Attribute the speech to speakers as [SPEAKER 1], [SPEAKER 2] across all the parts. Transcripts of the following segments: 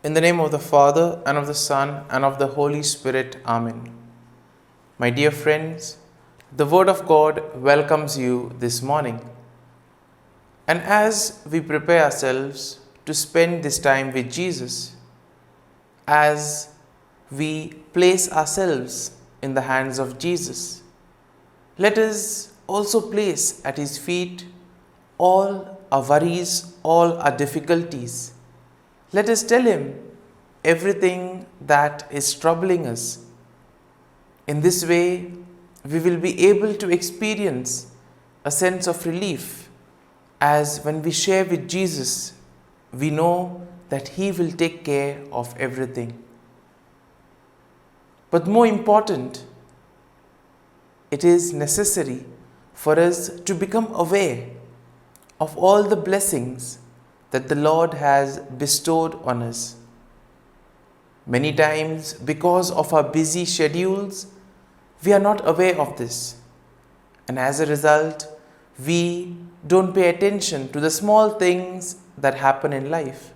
[SPEAKER 1] In the name of the Father, and of the Son, and of the Holy Spirit. Amen. My dear friends, the Word of God welcomes you this morning. And as we prepare ourselves to spend this time with Jesus, as we place ourselves in the hands of Jesus, let us also place at His feet all our worries, all our difficulties. Let us tell Him everything that is troubling us. In this way, we will be able to experience a sense of relief, as when we share with Jesus, we know that He will take care of everything. But more important, it is necessary for us to become aware of all the blessings that the Lord has bestowed on us. Many times, because of our busy schedules, we are not aware of this. And as a result, we don't pay attention to the small things that happen in life.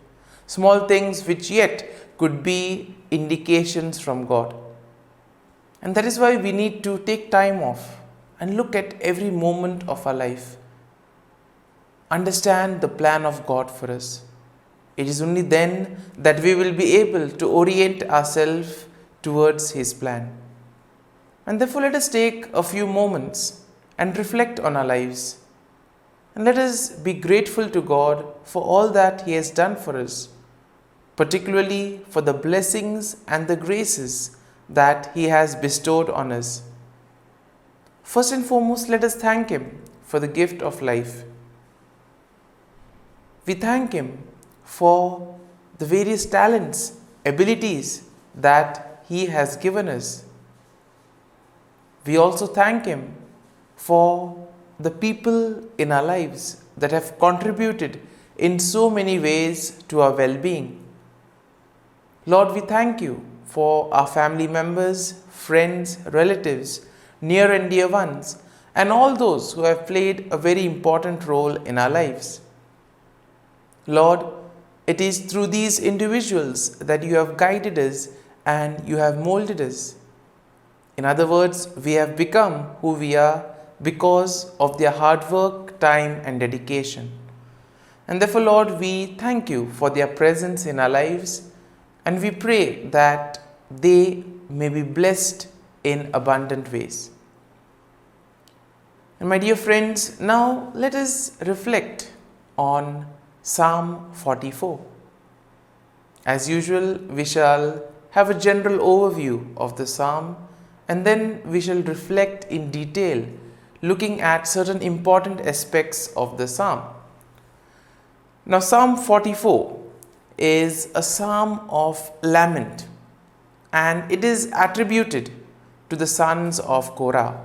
[SPEAKER 1] Small things which yet could be indications from God. And that is why we need to take time off and look at every moment of our life. Understand the plan of God for us. It is only then that we will be able to orient ourselves towards His plan. And therefore, let us take a few moments and reflect on our lives. And let us be grateful to God for all that He has done for us, particularly for the blessings and the graces that He has bestowed on us. First and foremost, let us thank Him for the gift of life. We thank Him for the various talents, abilities that He has given us. We also thank Him for the people in our lives that have contributed in so many ways to our well-being. Lord, we thank You for our family members, friends, relatives, near and dear ones, and all those who have played a very important role in our lives. Lord, it is through these individuals that You have guided us and You have molded us. In other words, we have become who we are because of their hard work, time, and dedication. And therefore, Lord, we thank You for their presence in our lives, and we pray that they may be blessed in abundant ways. And my dear friends, now let us reflect on Psalm 44. As usual, we shall have a general overview of the psalm, and then we shall reflect in detail, looking at certain important aspects of the psalm. Now, Psalm 44 is a psalm of lament, and it is attributed to the sons of Korah.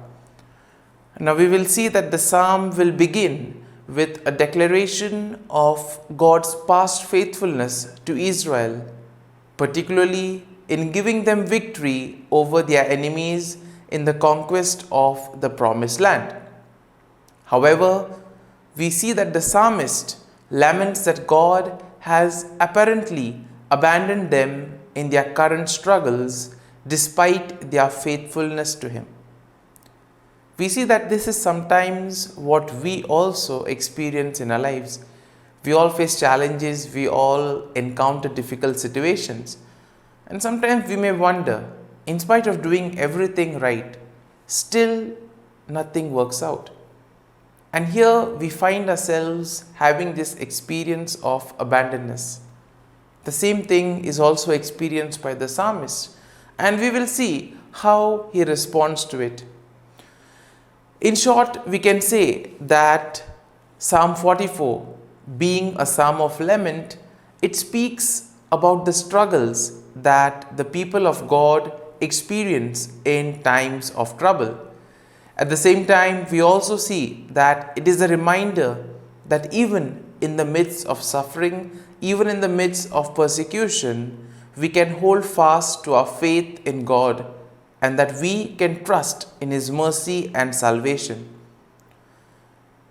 [SPEAKER 1] Now, we will see that the psalm will begin with a declaration of God's past faithfulness to Israel, particularly in giving them victory over their enemies in the conquest of the promised land. However, we see that the psalmist laments that God has apparently abandoned them in their current struggles despite their faithfulness to Him. We see that this is sometimes what we also experience in our lives. We all face challenges, we all encounter difficult situations. And sometimes we may wonder, in spite of doing everything right, still nothing works out. And here we find ourselves having this experience of abandonness. The same thing is also experienced by the psalmist, and we will see how he responds to it. In short, we can say that Psalm 44, being a psalm of lament, it speaks about the struggles that the people of God experience in times of trouble. At the same time, we also see that it is a reminder that even in the midst of suffering, even in the midst of persecution, we can hold fast to our faith in God, and that we can trust in His mercy and salvation.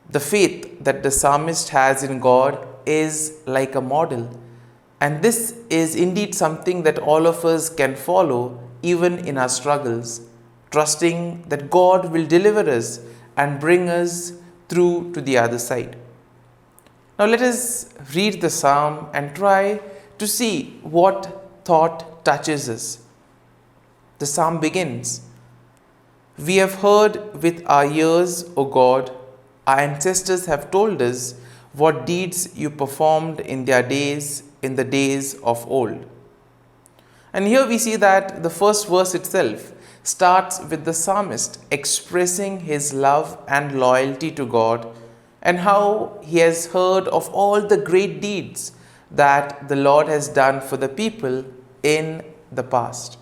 [SPEAKER 1] The faith that the psalmist has in God is like a model. And this is indeed something that all of us can follow even in our struggles, trusting that God will deliver us and bring us through to the other side. Now let us read the psalm and try to see what thought touches us. The psalm begins, "We have heard with our ears, O God, our ancestors have told us what deeds you performed in the days of old." And here we see that the first verse itself starts with the psalmist expressing his love and loyalty to God and how he has heard of all the great deeds that the Lord has done for the people in the past.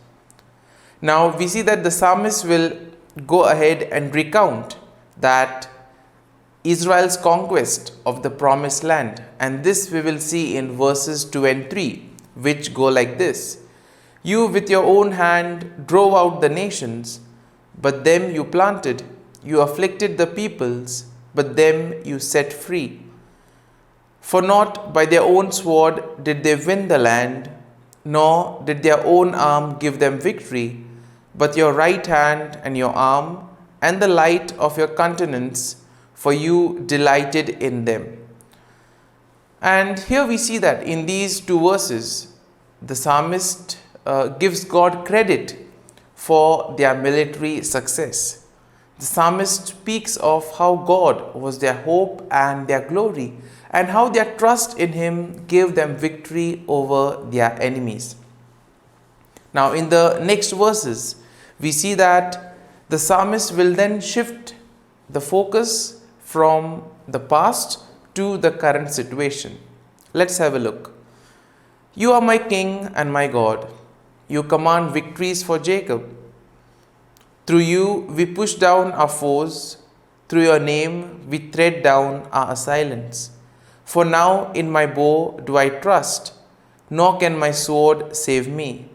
[SPEAKER 1] Now we see that the psalmist will go ahead and recount that Israel's conquest of the promised land, and this we will see in verses 2 and 3, which go like this: "You with your own hand drove out the nations, but them you planted. You afflicted the peoples, but them you set free. For not by their own sword did they win the land, nor did their own arm give them victory, but your right hand and your arm and the light of your countenance, for you delighted in them." And here we see that in these two verses, the psalmist gives God credit for their military success. The psalmist speaks of how God was their hope and their glory, and how their trust in Him gave them victory over their enemies. Now, in the next verses, we see that the psalmist will then shift the focus from the past to the current situation. Let's have a look. "You are my King and my God. You command victories for Jacob. Through you we push down our foes. Through your name we tread down our assailants. For now in my bow do I trust, nor can my sword save me.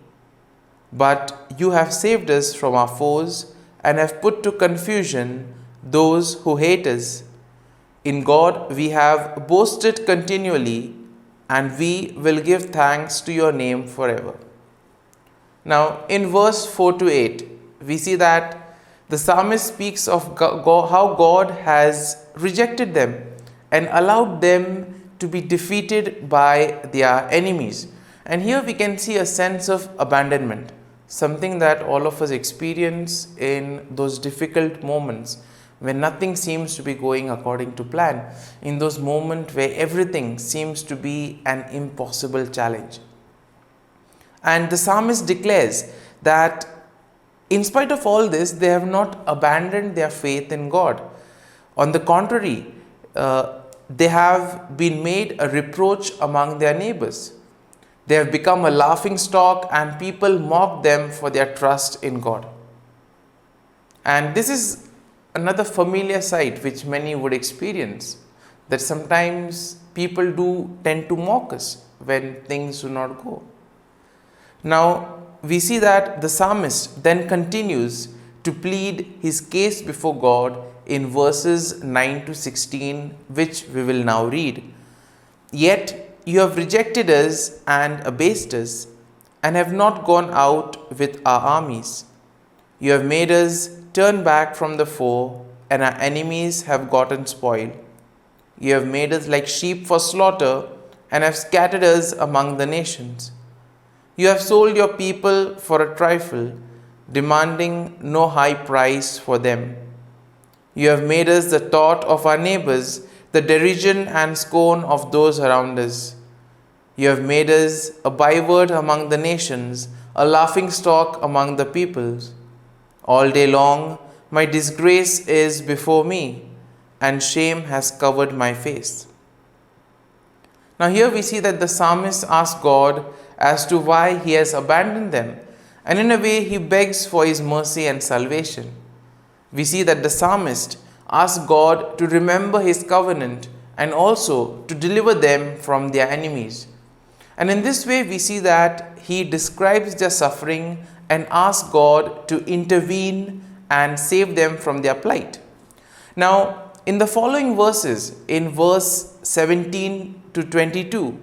[SPEAKER 1] But you have saved us from our foes and have put to confusion those who hate us. In God we have boasted continually, and we will give thanks to your name forever." Now, in verse 4 to 8, we see that the psalmist speaks of how God has rejected them and allowed them to be defeated by their enemies. And here we can see a sense of abandonment, something that all of us experience in those difficult moments when nothing seems to be going according to plan, in those moments where everything seems to be an impossible challenge. And the psalmist declares that in spite of all this, they have not abandoned their faith in God. On the contrary, they have been made a reproach among their neighbors. They have become a laughing stock, and people mock them for their trust in God. And this is another familiar sight which many would experience, that sometimes people do tend to mock us when things do not go. Now, we see that the psalmist then continues to plead his case before God in verses 9 to 16, which we will now read. "Yet you have rejected us and abased us, and have not gone out with our armies. You have made us turn back from the foe, and our enemies have gotten spoil. You have made us like sheep for slaughter, and have scattered us among the nations. You have sold your people for a trifle, demanding no high price for them. You have made us the thought of our neighbors, the derision and scorn of those around us. You have made us a byword among the nations, a laughing stock among the peoples. All day long my disgrace is before me, and shame has covered my face." Now here we see that the psalmist asks God as to why he has abandoned them, and in a way he begs for his mercy and salvation. We see that the psalmist asks God to remember his covenant and also to deliver them from their enemies. And in this way we see that he describes their suffering and asks God to intervene and save them from their plight. Now, in the following verses, in verse 17 to 22,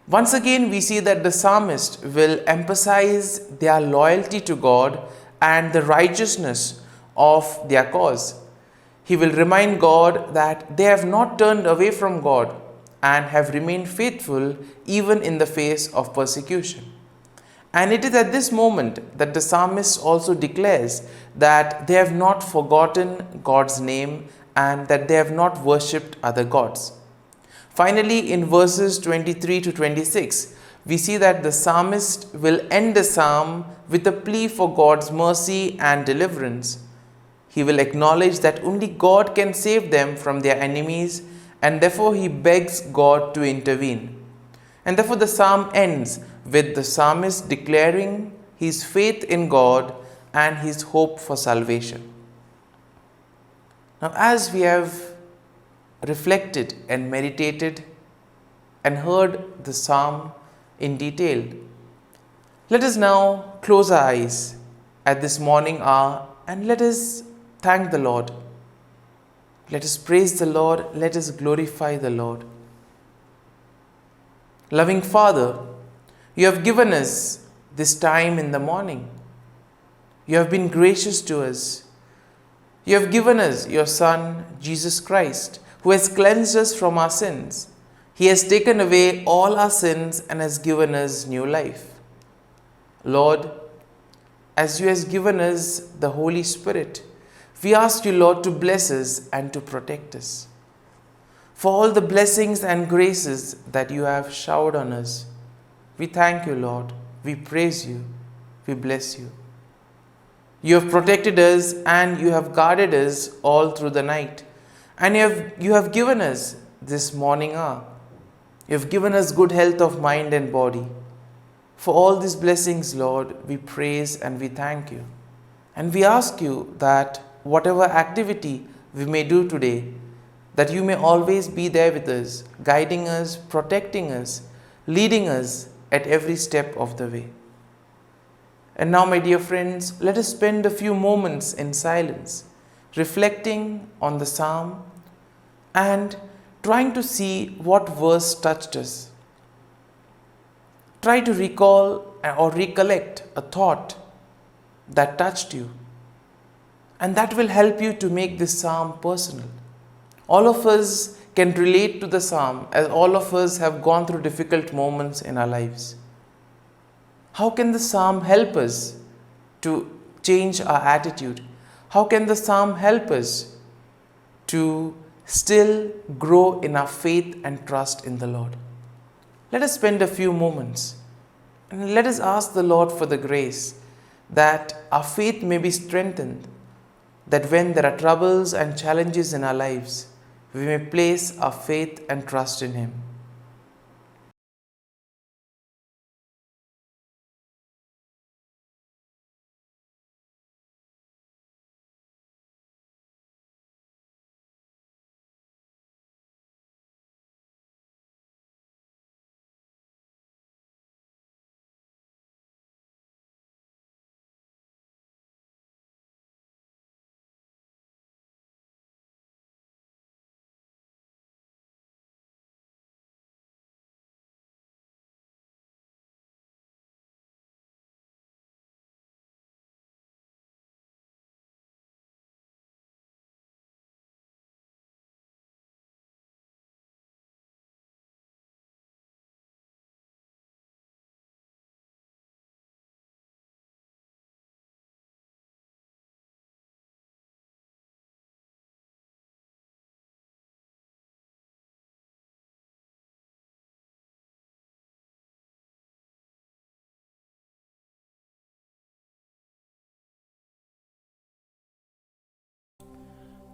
[SPEAKER 1] Once again, we see that the psalmist will emphasize their loyalty to God and the righteousness of their cause. He will remind God that they have not turned away from God and have remained faithful even in the face of persecution. And it is at this moment that the psalmist also declares that they have not forgotten God's name and that they have not worshipped other gods. Finally, in verses 23 to 26, we see that the psalmist will end the psalm with a plea for God's mercy and deliverance. He will acknowledge that only God can save them from their enemies, and therefore he begs God to intervene. And therefore the psalm ends with the psalmist declaring his faith in God and his hope for salvation. Now, as we have reflected and meditated and heard the psalm in detail, let us now close our eyes at this morning hour and let us thank the Lord. Let us praise the Lord. Let us glorify the Lord. Loving Father, you have given us this time in the morning. You have been gracious to us. You have given us your Son, Jesus Christ, who has cleansed us from our sins. He has taken away all our sins and has given us new life. Lord, as you have given us the Holy Spirit, we ask you, Lord, to bless us and to protect us. For all the blessings and graces that you have showered on us, we thank you, Lord. We praise you. We bless you. You have protected us and you have guarded us all through the night. And you have given us this morning hour. You have given us good health of mind and body. For all these blessings, Lord, we praise and we thank you. And we ask you that whatever activity we may do today, that you may always be there with us, guiding us, protecting us, leading us at every step of the way. And now, my dear friends, let us spend a few moments in silence, reflecting on the psalm and trying to see what verse touched us. Try to recall or recollect a thought that touched you, and that will help you to make this psalm personal. All of us can relate to the psalm, as all of us have gone through difficult moments in our lives. How can the psalm help us to change our attitude? How can the psalm help us to still grow in our faith and trust in the Lord? Let us spend a few moments and let us ask the Lord for the grace that our faith may be strengthened, that when there are troubles and challenges in our lives, we may place our faith and trust in Him.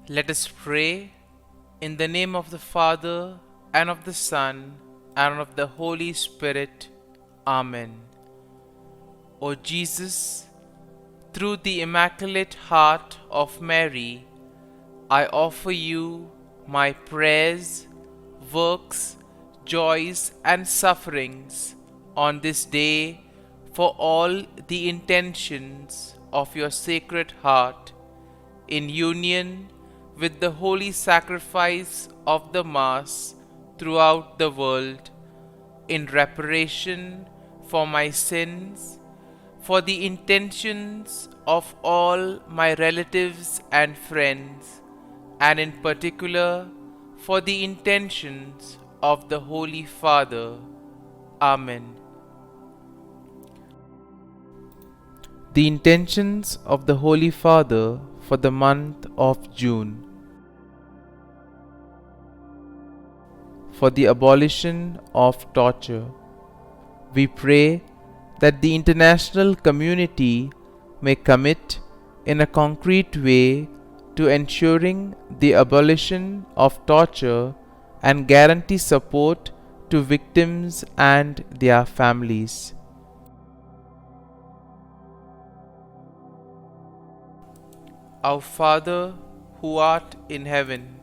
[SPEAKER 1] Let us pray in the name of the Father, and of the Son, and of the Holy Spirit. Amen. O Jesus, through the Immaculate Heart of Mary, I offer you my prayers, works, joys, and sufferings on this day for all the intentions of your Sacred Heart, in union with the holy sacrifice of the Mass throughout the world, in reparation for my sins, for the intentions of all my relatives and friends, and in particular for the intentions of the Holy Father. Amen. The intentions of the Holy Father for the month of June. For the abolition of torture. We pray that the international community may commit in a concrete way to ensuring the abolition of torture and guarantee support to victims and their families. Our Father, who art in heaven,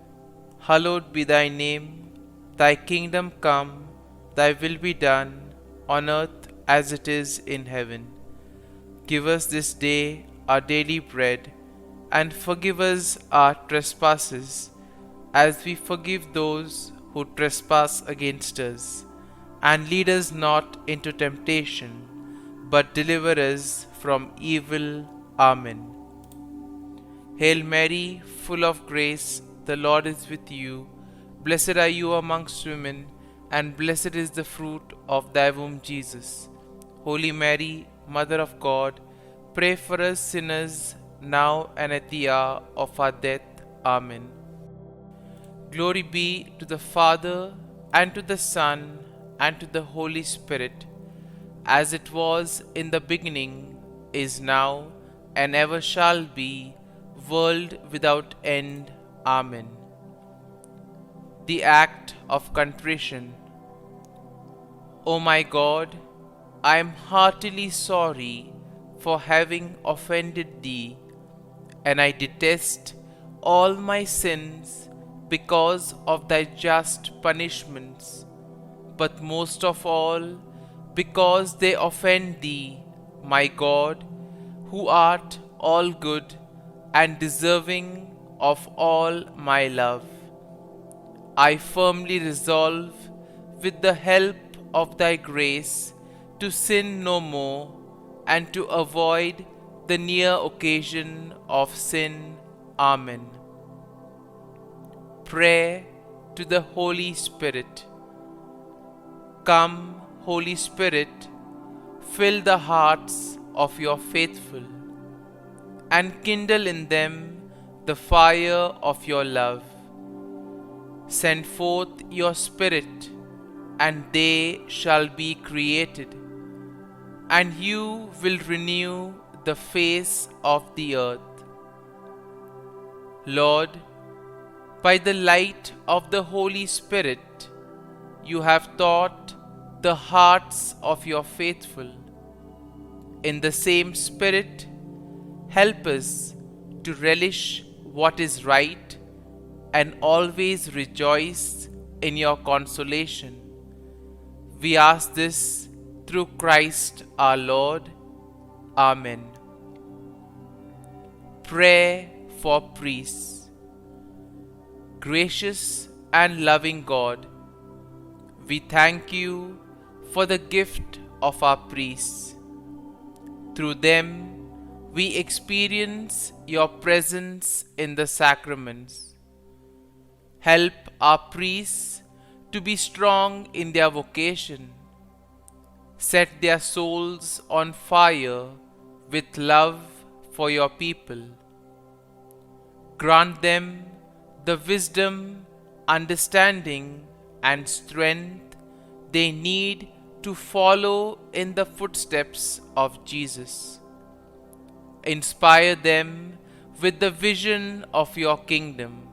[SPEAKER 1] hallowed be thy name. Thy kingdom come, thy will be done, on earth as it is in heaven. Give us this day our daily bread, and forgive us our trespasses, as we forgive those who trespass against us. And lead us not into temptation, but deliver us from evil. Amen. Hail Mary, full of grace, the Lord is with you. Blessed are you amongst women, and blessed is the fruit of thy womb, Jesus. Holy Mary, Mother of God, pray for us sinners, now and at the hour of our death. Amen. Glory be to the Father, and to the Son, and to the Holy Spirit, as it was in the beginning, is now, and ever shall be, world without end. Amen. The act of contrition. O my God, I am heartily sorry for having offended thee, and I detest all my sins because of thy just punishments, but most of all because they offend thee, my God, who art all good and deserving of all my love. I firmly resolve, with the help of thy grace, to sin no more, and to avoid the near occasion of sin. Amen. Prayer to the Holy Spirit. Come, Holy Spirit, fill the hearts of your faithful, and kindle in them the fire of your love. Send forth your Spirit, and they shall be created, and you will renew the face of the earth. Lord, by the light of the Holy Spirit, you have taught the hearts of your faithful. In the same Spirit, help us to relish what is right and always rejoice in your consolation. We ask this through Christ our Lord. Amen. Prayer for priests. Gracious and loving God, we thank you for the gift of our priests. Through them, we experience your presence in the sacraments. Help our priests to be strong in their vocation. Set their souls on fire with love for your people. Grant them the wisdom, understanding, and strength they need to follow in the footsteps of Jesus. Inspire them with the vision of your kingdom.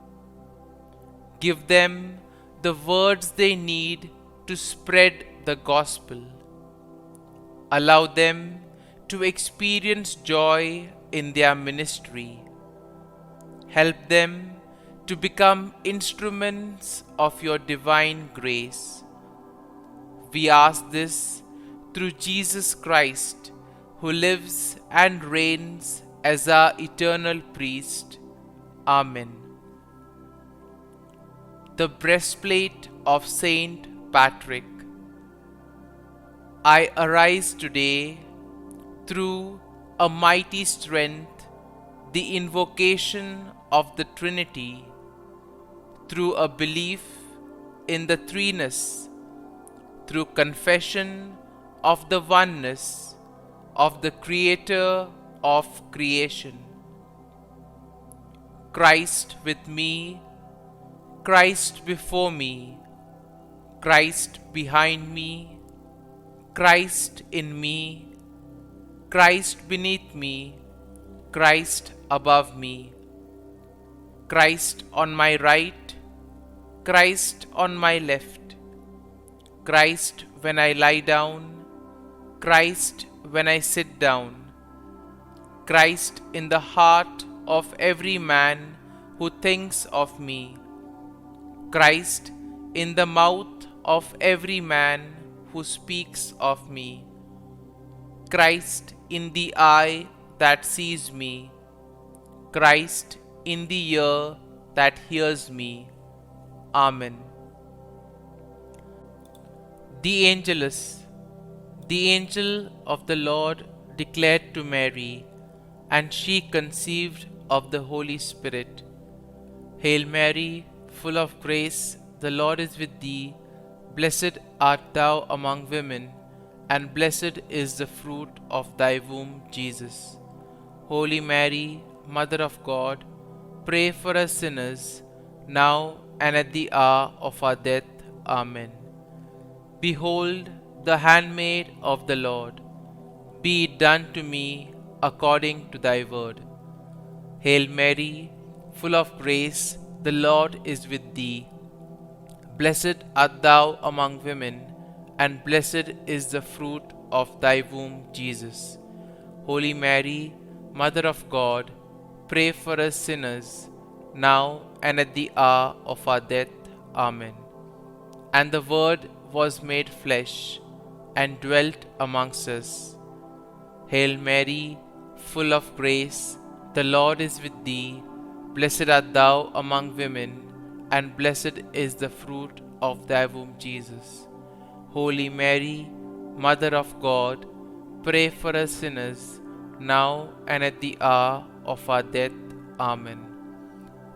[SPEAKER 1] Give them the words they need to spread the gospel. Allow them to experience joy in their ministry. Help them to become instruments of your divine grace. We ask this through Jesus Christ, who lives and reigns as our eternal priest. Amen. The breastplate of Saint Patrick. I arise today through a mighty strength, the invocation of the Trinity, through a belief in the threeness, through confession of the oneness of the Creator of creation. Christ with me, Christ before me, Christ behind me, Christ in me, Christ beneath me, Christ above me, Christ on my right, Christ on my left, Christ when I lie down, Christ when I sit down, Christ in the heart of every man who thinks of me, Christ in the mouth of every man who speaks of me, Christ in the eye that sees me, Christ in the ear that hears me. Amen. The Angelus. The angel of the Lord declared to Mary, and she conceived of the Holy Spirit. Hail Mary, full of grace, the Lord is with thee. Blessed art thou among women, and blessed is the fruit of thy womb, Jesus. Holy Mary, Mother of God, pray for us sinners, now and at the hour of our death. Amen. Behold, the handmaid of the Lord. Be it done to me according to thy word. Hail Mary, full of grace, the Lord is with thee. Blessed art thou among women, and blessed is the fruit of thy womb, Jesus. Holy Mary, Mother of God, pray for us sinners, now and at the hour of our death. Amen. And the Word was made flesh, and dwelt amongst us. Hail Mary, full of grace, the Lord is with thee. Blessed art thou among women, and blessed is the fruit of thy womb, Jesus. Holy Mary, Mother of God, pray for us sinners, now and at the hour of our death. Amen.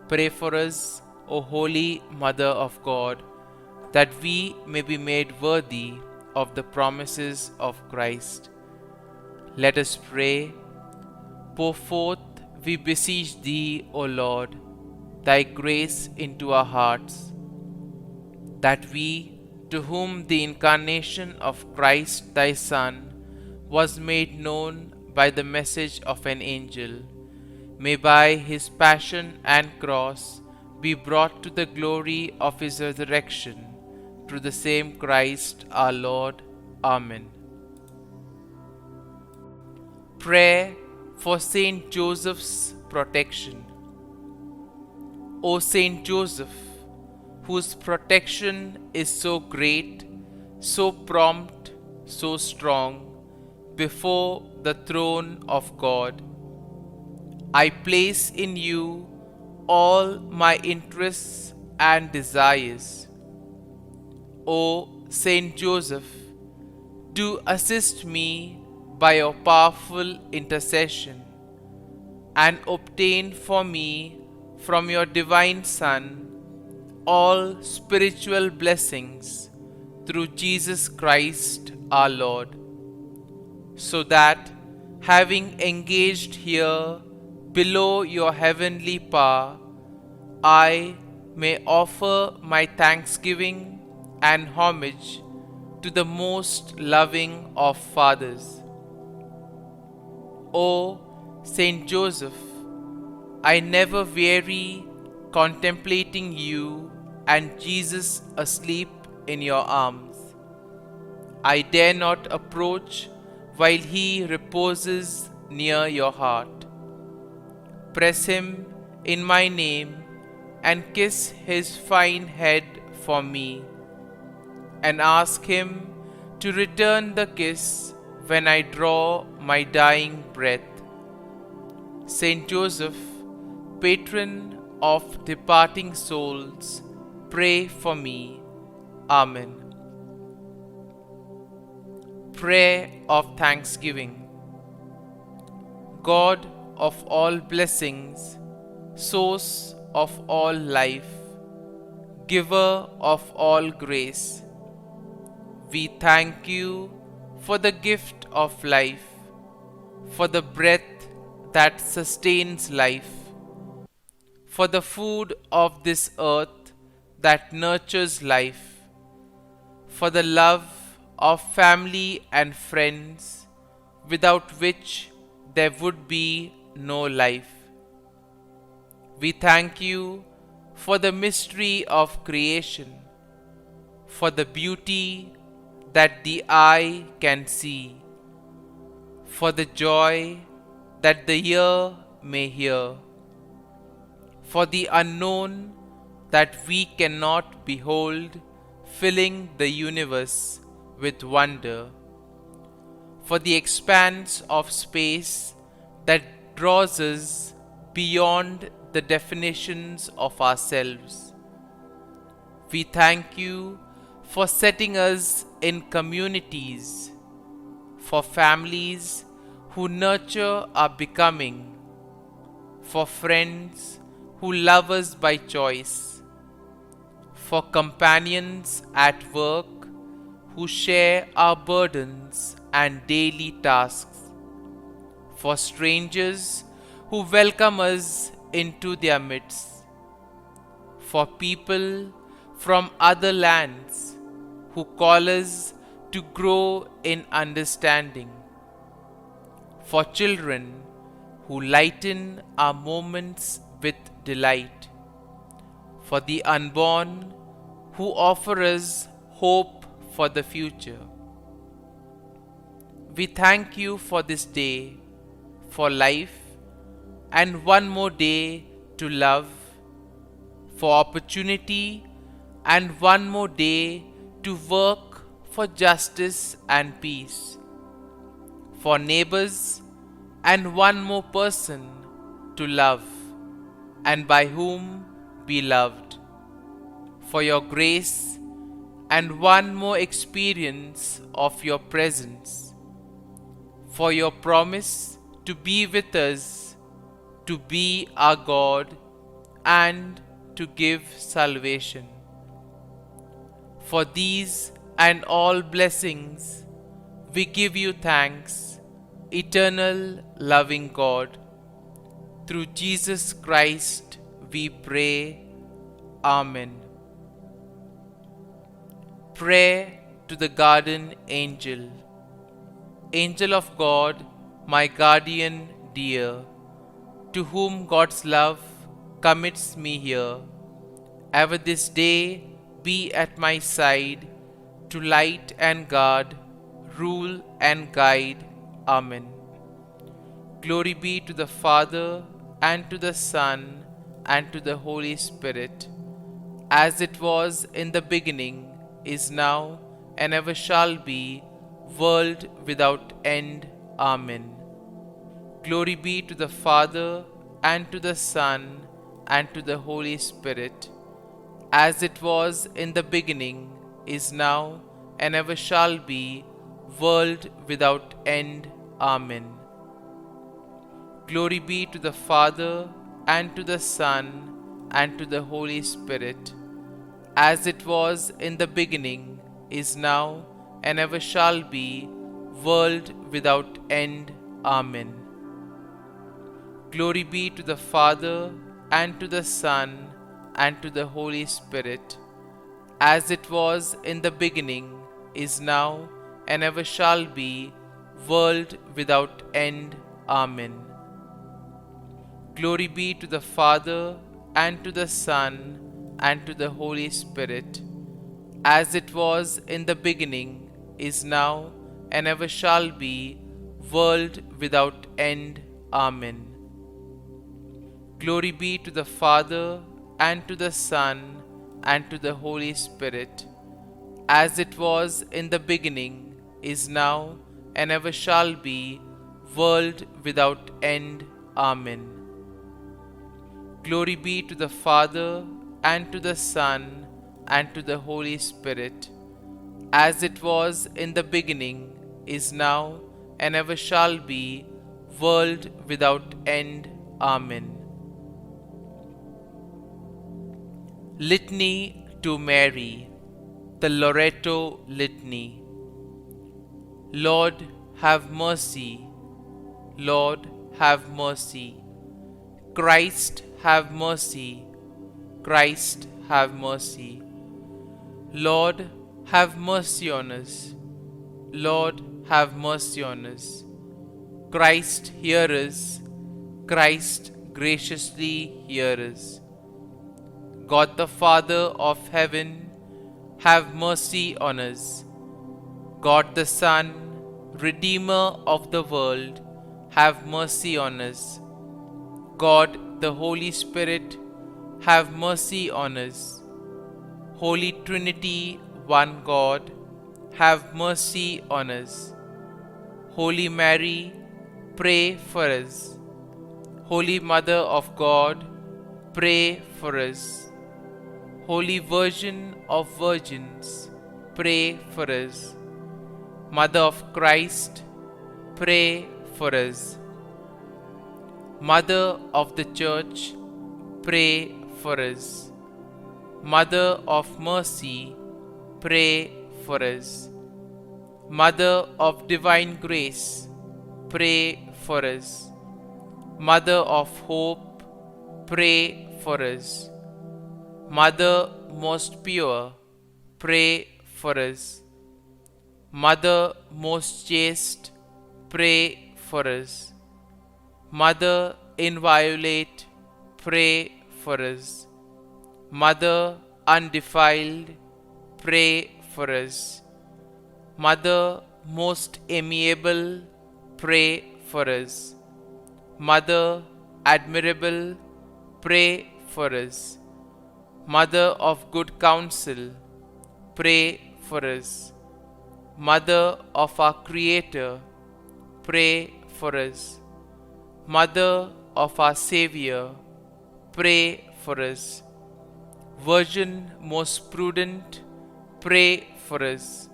[SPEAKER 1] Pray for us, O Holy Mother of God, that we may be made worthy of the promises of Christ. Let us pray. Pour forth, we beseech thee, O Lord, thy grace into our hearts, that we, to whom the incarnation of Christ thy Son was made known by the message of an angel, may by his passion and cross be brought to the glory of his resurrection, through the same Christ our Lord. Amen. Prayer for Saint Joseph's protection. O Saint Joseph, whose protection is so great, so prompt, so strong, before the throne of God, I place in you all my interests and desires. O Saint Joseph, do assist me by your powerful intercession, and obtain for me from your divine Son all spiritual blessings through Jesus Christ our Lord, so that, having engaged here below your heavenly power, I may offer my thanksgiving and homage to the most loving of fathers. O Saint Joseph, I never weary contemplating you and Jesus asleep in your arms. I dare not approach while he reposes near your heart. Press him in my name and kiss his fine head for me, and ask him to return the kiss when I draw my dying breath. Saint Joseph, patron of departing souls, pray for me. Amen. Prayer of Thanksgiving. God of all blessings, source of all life, giver of all grace, we thank you for the gift of life, for the breath that sustains life, for the food of this earth that nurtures life, for the love of family and friends, without which there would be no life. We thank you for the mystery of creation, for the beauty that the eye can see, for the joy that the ear may hear, for the unknown that we cannot behold, filling the universe with wonder, for the expanse of space that draws us beyond the definitions of ourselves. We thank you for setting us in communities, for families who nurture our becoming, for friends who love us by choice, for companions at work who share our burdens and daily tasks, for strangers who welcome us into their midst, for people from other lands who call us to grow in understanding, for children who lighten our moments with delight, for the unborn who offer us hope for the future. We thank you for this day, for life, and one more day to love, for opportunity, and one more day to work for justice and peace, for neighbors, and one more person to love, and by whom be loved, for your grace, and one more experience of your presence, for your promise to be with us, to be our God, and to give salvation. For these and all blessings, we give you thanks, eternal loving God. Through Jesus Christ we pray. Amen. Prayer to the Guardian Angel. Angel of God, my guardian dear, to whom God's love commits me here, ever this day be at my side, to light and guard, rule and guide. Amen. Glory be to the Father, and to the Son, and to the Holy Spirit, as it was in the beginning, is now, and ever shall be, world without end. Amen. Glory be to the Father, and to the Son, and to the Holy Spirit, as it was in the beginning, is now, and ever shall be, world without end. Amen. Glory be to the Father, and to the Son, and to the Holy Spirit, as it was in the beginning, is now, and ever shall be, world without end. Amen. Glory be to the Father, and to the Son, and to the Holy Spirit, as it was in the beginning, is now, and ever shall be, world without end. Amen. Glory be to the Father, and to the Son, and to the Holy Spirit, as it was in the beginning, is now, and ever shall be, world without end. Amen. Glory be to the Father, and to the Son, and to the Holy Spirit, as it was in the beginning, is now, and ever shall be, world without end. Amen. Glory be to the Father, and to the Son, and to the Holy Spirit, as it was in the beginning, is now, and ever shall be, world without end. Amen. Litany to Mary, the Loreto Litany. Lord, have mercy. Lord, have mercy. Christ, have mercy. Christ, have mercy. Lord, have mercy on us. Lord, have mercy on us. Christ, hear us. Christ, graciously hear us. God the Father of heaven, have mercy on us. God the Son, Redeemer of the world, have mercy on us. God the Holy Spirit, have mercy on us. Holy Trinity, one God, have mercy on us. Holy Mary, pray for us. Holy Mother of God, pray for us. Holy Virgin of Virgins, pray for us. Mother of Christ, pray for us. Mother of the Church, pray for us. Mother of Mercy, pray for us. Mother of Divine Grace, pray for us. Mother of Hope, pray for us. Mother most pure, pray for us. Mother most chaste, pray for us. Mother inviolate, pray for us. Mother undefiled, pray for us. Mother most amiable, pray for us. Mother admirable, pray for us. Mother of good counsel, pray for us. Mother of our Creator, pray for us. Mother of our Xavier, pray for us. Virgin most prudent, pray for us.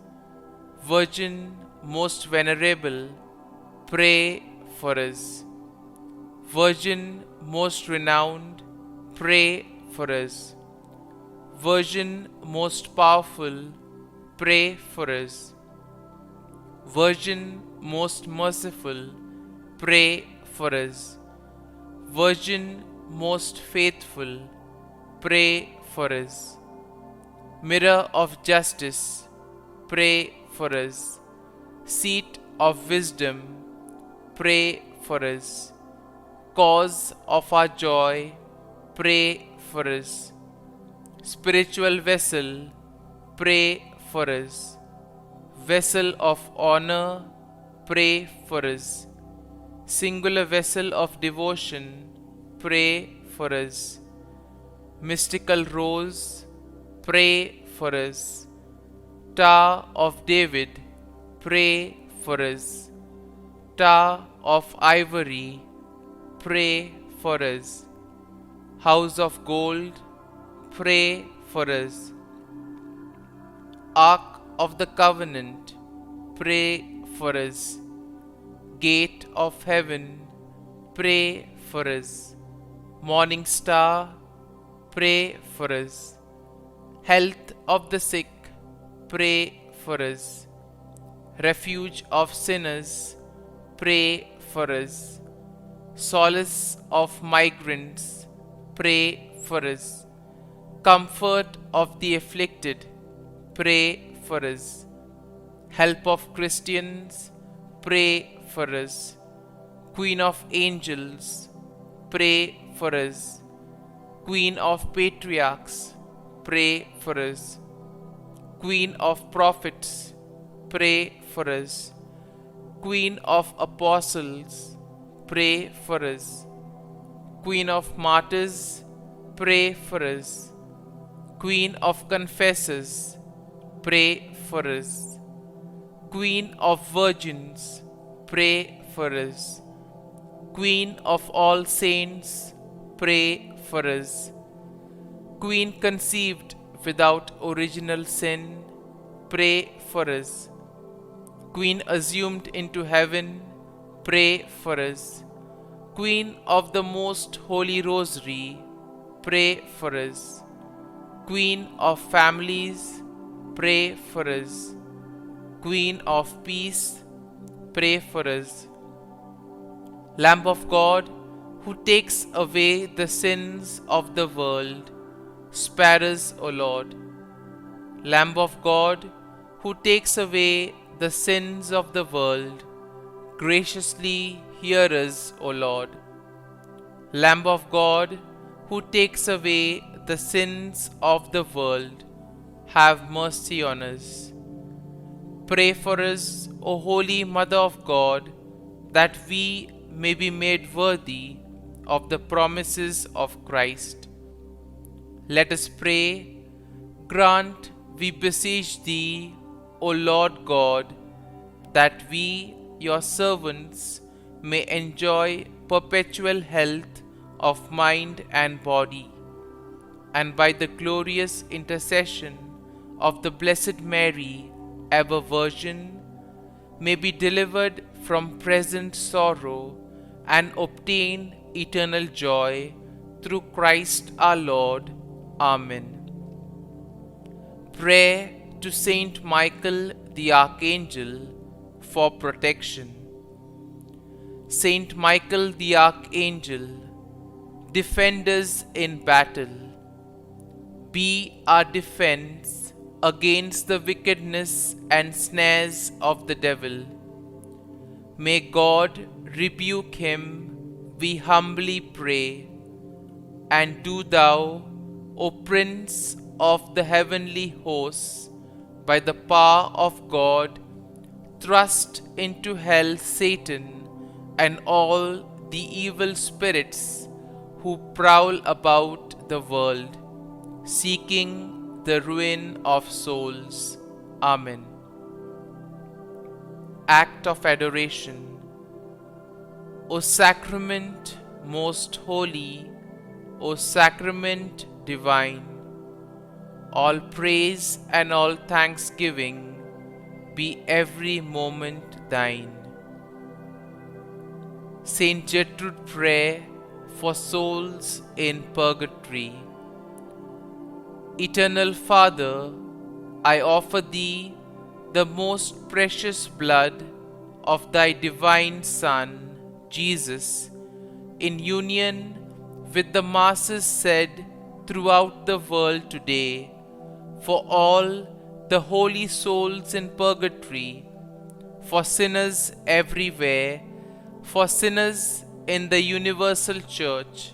[SPEAKER 1] Virgin most venerable, pray for us. Virgin most renowned, pray for us. Virgin most powerful, pray for us. Virgin most merciful, pray for us. Virgin most faithful, pray for us. Mirror of justice, pray for us. Seat of wisdom, pray for us. Cause of our joy, pray for us. Spiritual vessel, pray for us. Vessel of honor, pray for us. Singular vessel of devotion, pray for us. Mystical rose, pray for us. Tower of David, pray for us. Tower of ivory, pray for us. House of gold, pray for us. Ark of the covenant, pray for us. Gate of heaven, pray for us. Morning star, pray for us. Health of the sick, pray for us. Refuge of sinners, pray for us. Solace of migrants, pray for us. Comfort of the afflicted, pray for us. Help of Christians, pray for us. Queen of angels, pray for us. Queen of patriarchs, pray for us. Queen of prophets, pray for us. Queen of apostles, pray for us. Queen of martyrs, pray for us. Queen of confessors, pray for us. Queen of virgins, pray for us. Queen of all saints, pray for us. Queen conceived without original sin, pray for us. Queen assumed into heaven, pray for us. Queen of the Most Holy Rosary, pray for us. Queen of families, pray for us. Queen of peace, pray for us. Lamb of God, who takes away the sins of the world, spare us, O Lord. Lamb of God, who takes away the sins of the world, graciously hear us, O Lord. Lamb of God, who takes away the sins of the world, have mercy on us. Pray for us, O Holy Mother of God, that we may be made worthy of the promises of Christ. Let us pray. Grant, we beseech Thee, O Lord God, that we, Your servants, may enjoy perpetual health of mind and body, and by the glorious intercession of the Blessed Mary, ever Virgin, may be delivered from present sorrow and obtain eternal joy through Christ our Lord. Amen. Prayer to Saint Michael the Archangel for protection. Saint Michael the Archangel, defend us in battle. Be our defense against the wickedness and snares of the devil. May God rebuke him, we humbly pray. And do Thou, O Prince of the heavenly hosts, by the power of God, thrust into hell Satan and all the evil spirits who prowl about the world, seeking the ruin of souls. Amen. Act of Adoration. O Sacrament most holy, O Sacrament divine, all praise and all thanksgiving be every moment Thine. Saint Gertrude Prayer for souls in purgatory. Eternal Father, I offer Thee the most precious blood of Thy divine Son, Jesus, in union with the masses said throughout the world today, for all the holy souls in purgatory, for sinners everywhere, for sinners in the universal church,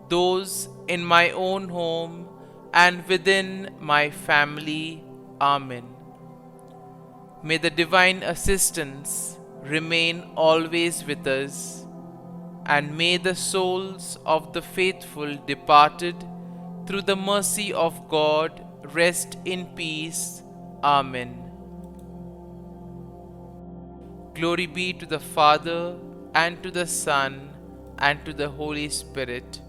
[SPEAKER 1] those in my own home and within my family. Amen. May the divine assistance remain always with us, and may the souls of the faithful departed through the mercy of God rest in peace. Amen. Glory be to the Father, and to the Son, and to the Holy Spirit,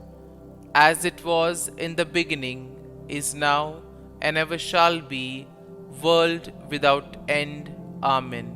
[SPEAKER 1] as it was in the beginning, is now, and ever shall be, world without end. Amen.